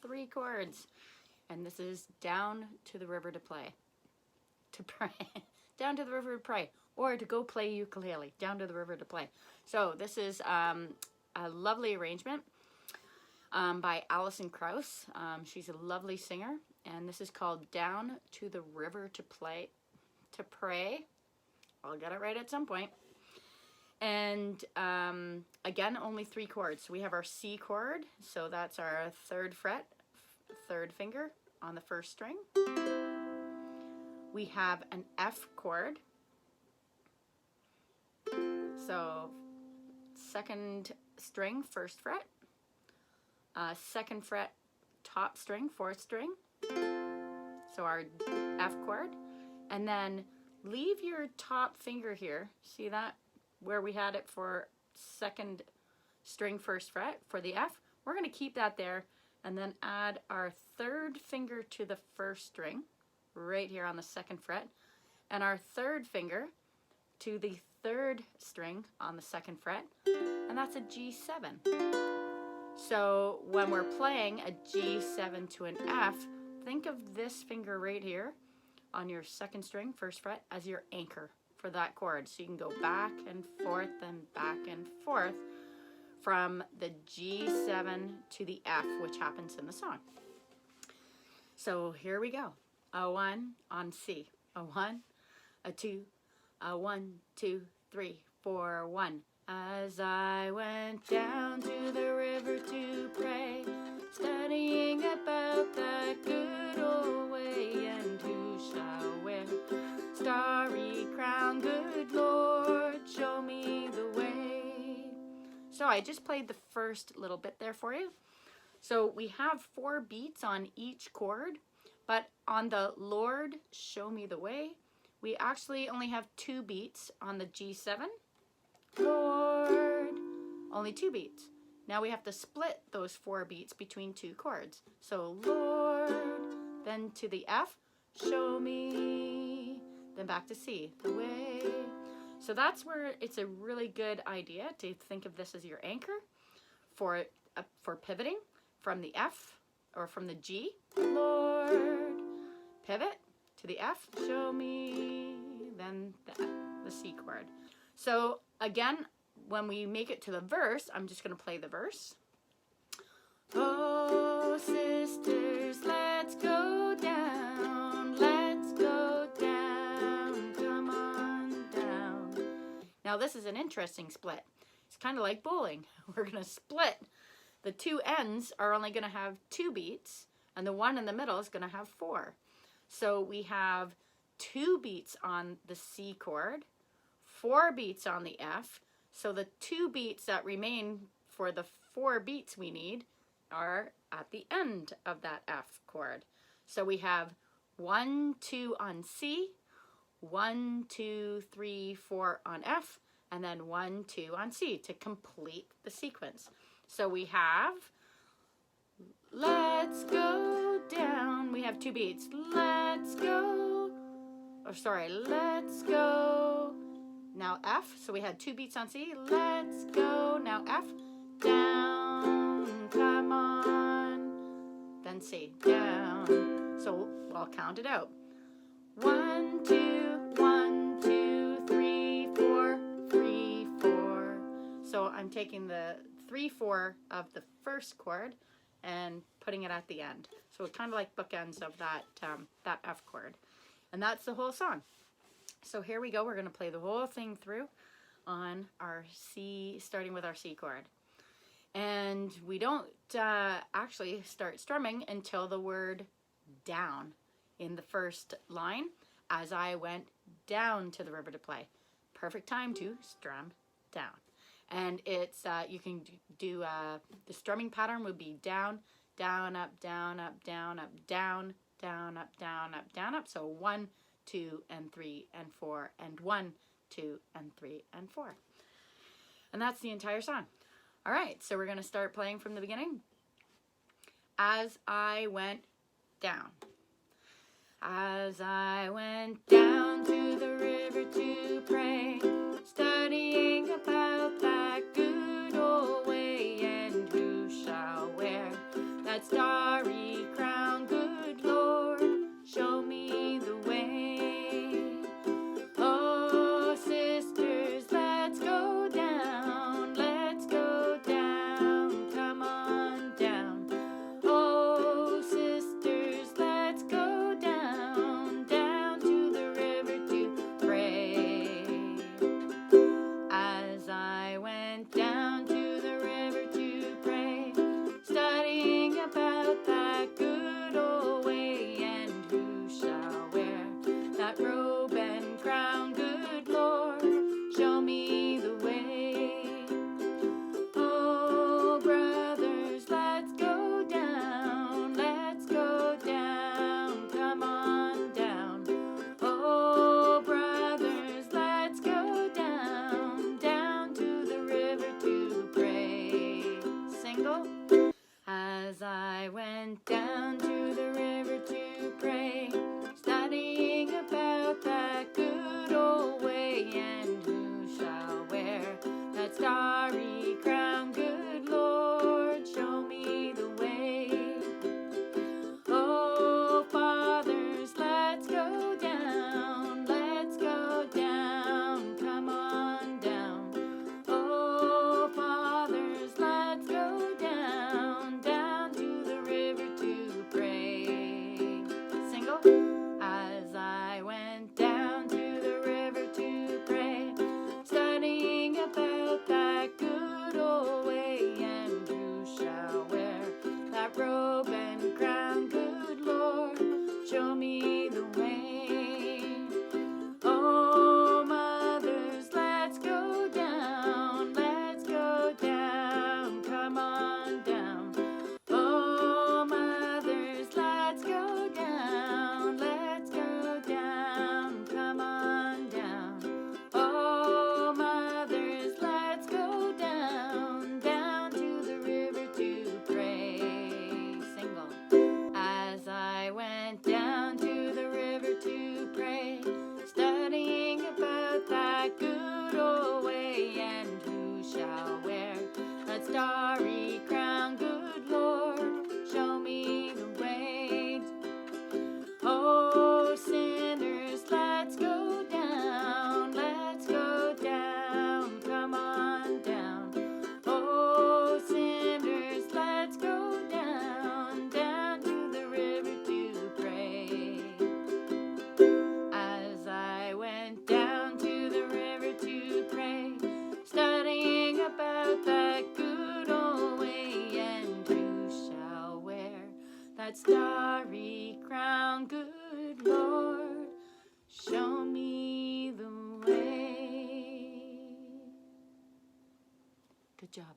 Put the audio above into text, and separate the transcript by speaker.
Speaker 1: three chords. And this is down to the river to play. To pray. Down to the river to pray. Or to go play ukulele. Down to the river to play. So this is a lovely arrangement by Alison Kraus. She's a lovely singer. And this is called Down to the River to Play. To pray. I'll get it right at some point. And again, only three chords. So we have our C chord. So that's our 3rd fret, 3rd finger on the 1st string. We have an F chord. So 2nd string, 1st fret. 2nd fret, top string, 4th string. So our F chord. And then leave your top finger here. See that? Where we had it for 2nd string, 1st fret for the F. We're going to keep that there and then add our 3rd finger to the 1st string right here on the 2nd fret and our 3rd finger to the 3rd string on the 2nd fret, and that's a G7. So when we're playing a G7 to an F, think of this finger right here on your 2nd string, 1st fret as your anchor for that chord. So you can go back and forth from the G7 to the F, which happens in the song. So here we go. A 1 on C. A 1, a 2, a 1, 2, 3, 4, 1. As I went down to the river to pray, studying about that good old way, and who shall wear starry crown, good Lord, show me the way. So I just played the first little bit there for you. So we have 4 beats on each chord, but on the Lord, show me the way, we actually only have 2 beats on the G7. Lord, only 2 beats. Now we have to split those 4 beats between 2 chords. So Lord, then to the F, show me, then back to C, the way. So that's where it's a really good idea to think of this as your anchor for pivoting from the F or from the G, Lord, pivot to the F, show me, then the C chord. So again, when we make it to the verse, I'm just going to play the verse. Oh, sisters, let's go down, come on down. Now this is an interesting split. It's kind of like bowling. We're going to split. The 2 ends are only going to have 2 beats, and the one in the middle is going to have 4. So we have 2 beats on the C chord, 4 beats on the F. So the 2 beats that remain for the 4 beats we need are at the end of that F chord. So we have 1, 2 on C, 1, 2, 3, 4 on F, and then 1, 2 on C to complete the sequence. So we have, let's go down. We have 2 beats. Let's go. Let's go. Now F. So we had 2 beats on C. Let's go. Now F. Down. Come on. Then C. Down. So I'll count it out. 1, 2, 1, 2, 3, 4, 3, 4. So I'm taking the 3, 4 of the first chord and putting it at the end. So it's kind of like bookends of that F chord. And that's the whole song. So here we go. We're going to play the whole thing through on our C, starting with our C chord. And we don't actually start strumming until the word down in the first line, as I went down to the river to play. Perfect time to strum down. And it's, you can do, the strumming pattern would be down, down, up, down, up, down, up, down, down, up, down, up, down, up. So 1, 2, and 3, and 4, and 1, 2, and 3, and 4. And that's the entire song. All right, so we're going to start playing from the beginning. As I went down. As I went down to the river to pray, studying about that good old way, and who shall wear that starry crown. Good Lord, show me the way. Oh, sisters, let's go down. Let's go down. Come on down. Oh, sisters, let's go down, down to the river to pray. As I went down to the river to pray, studying about that good old way, and who shall wear that robe and crown. Good Lord, show me the way. Oh, brothers, let's go down. Let's go down. Come on down. Oh, brothers, let's go down, down to the river to pray. Single. As I went down to the river to pray, studying about that good old way, and who shall wear that starry crown. Good Lord, show me the way. Oh, fathers, let's go down. Let's go down. Come on down. Oh, fathers, let's go down, down to the river to pray. Single. As I went down to the river to pray, studying about that good old way, and who shall wear that robe and crown. Good Lord, show me the way. Oh, mothers, let's go down. Let's go down. Come on down. Oh, mothers, let's go down. Let's go down. Come on down. Oh, mothers, let's go down, down to the river to pray. Single. As I went down to the river to pray, studying about that good old way, and who shall wear that starry crown. Good Lord, show me the way. Oh, sinners, let's go down. Let's go down. Come on down. Oh, sinners, let's go down, down to the river to pray. As I went down to the river to pray, studying about that good old way, and who shall wear that starry crown. Good Lord, show me the way. Good job.